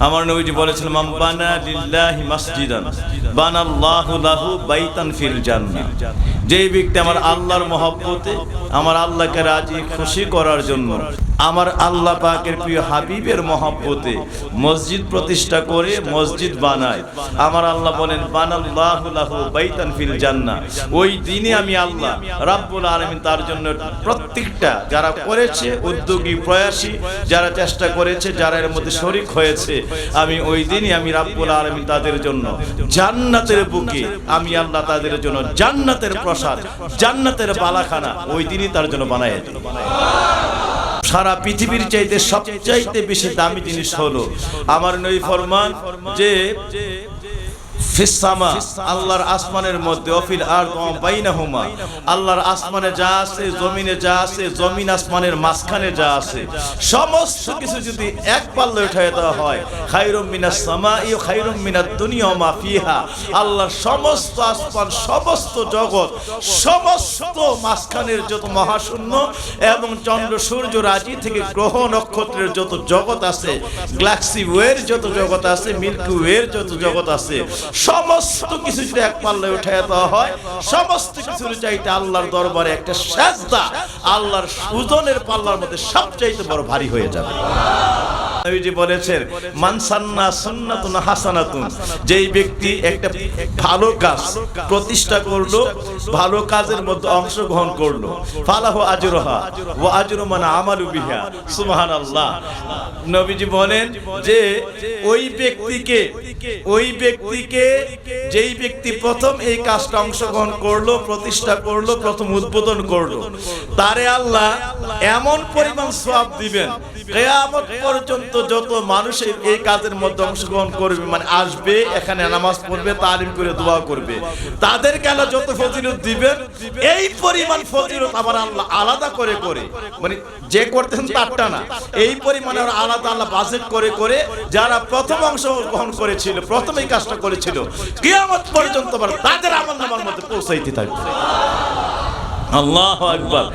আমার নবীজি বলেছিলেন, মান বানা লিল্লাহি মাসজিদান বানাল্লাহু লাহু বাইতান ফিল জান্নাহ। যেই ব্যক্তি আমার আল্লাহর মহব্বতে, আমার আল্লাহকে রাজি খুশি করার জন্য, আমার আল্লাহ পাকের প্রিয় হাবিবের মহব্বতে মসজিদ প্রতিষ্ঠা করে মসজিদ বানায়, আমার আল্লাহ বলেন বানাল্লাহু লাহু বাইতান ফিল জান্নাহ। ওই দিনে আমি আল্লাহ রাব্বুল আলামিন তার জন্য প্রত্যেকটা যারা করেছে, উদ্যোগী প্রয়াসী যারা চেষ্টা করেছে, যারা এর মধ্যে শরীক হয়েছে, আমি ওই দিনই আমি রাব্বুল আলামিন তাদের জন্য জান্নাতের বুকে আমি আল্লাহ তাদের জন্য জান্নাতের প্রসাদ, জান্নাতের বালাখানা ওই দিনই তার জন্য বানায় দিই। সারা পৃথিবীর চাইতে সবচাইতে বেশি দামি জিনিস হলো আমার নবী ফরমান যে ফিসসামা, আল্লাহর আসমানের মধ্যে, অফিল আরদ ওয়া বাইনাহুমা, আল্লাহর আসমানে যা আছে, জমিনে যা আছে, জমিন আসমানের মাঝখানে যা আছে, সমস্ত কিছু যদি এক পাল্লায় উঠায় দেওয়া হয়, খায়রুম মিনাস সামাই ওয়া খায়রুম মিনাদ দুনিয়া ওয়া মা ফিহা, আল্লাহর সমস্ত আসমান, সমস্ত জগৎ, সমস্ত মাঝখানের যত মহাশূন্য এবং চন্দ্র সূর্য রাশি থেকে গ্রহ নক্ষত্রের যত জগৎ আছে, গ্যালাক্সি ওয়ের যত জগৎ আছে, মিল্কি ওয়ের যত জগৎ আছে, সমস্ত কিছু যদি এক পাল্লায় উঠায় দেওয়া হয়, সমস্ত কিছুর চাইতে আল্লাহর দরবারে একটা সাজদা আল্লাহর ওজনের পাল্লার মধ্যে সবচাইতে বড় ভারী হয়ে যাবে। নবীজি বলেছেন, মান সান্না সুন্নাতুন হাসানাতুন, যেই ব্যক্তি একটা ভালো কাজ প্রতিষ্ঠা করলো, ভালো কাজের মধ্যে অংশগ্রহণ করলো, ফালাহু আজরুহা ওয়া আজরু মান আমালু বিহা, সুবহানাল্লাহ। নবীজি বলেন যে ওই ব্যক্তিকে যেই ব্যক্তি প্রথম এই কাজটা অংশগ্রহণ করলো, প্রতিষ্ঠা করলো, প্রথম উদ্বোধন করলো, তারে আল্লাহ এমন পরিমাণ সওয়াব দিবেন, কিয়ামত পর্যন্ত যত মানুষ এই কাজের মধ্যে অংশগ্রহণ করবে, মানে আসবে, এখানে নামাজ পড়বে, তালিম করে দোয়া করবে, তাদেরকে আল্লাহ যত ফজিলত দিবেন, এই পরিমাণ ফজিলত আবার আল্লাহ আলাদা করে, মানে যে করতেন তারটা না, এই পরিমাণে আলাদা আল্লাহ বাজেট করে যারা প্রথম অংশগ্রহণ করেছিল, প্রথম এই কাজটা করেছিল, কিয়ামত পর্যন্ত আবার তাদের আমলনামার মধ্যে পৌঁছাইতে থাকবে। আল্লাহু আকবার।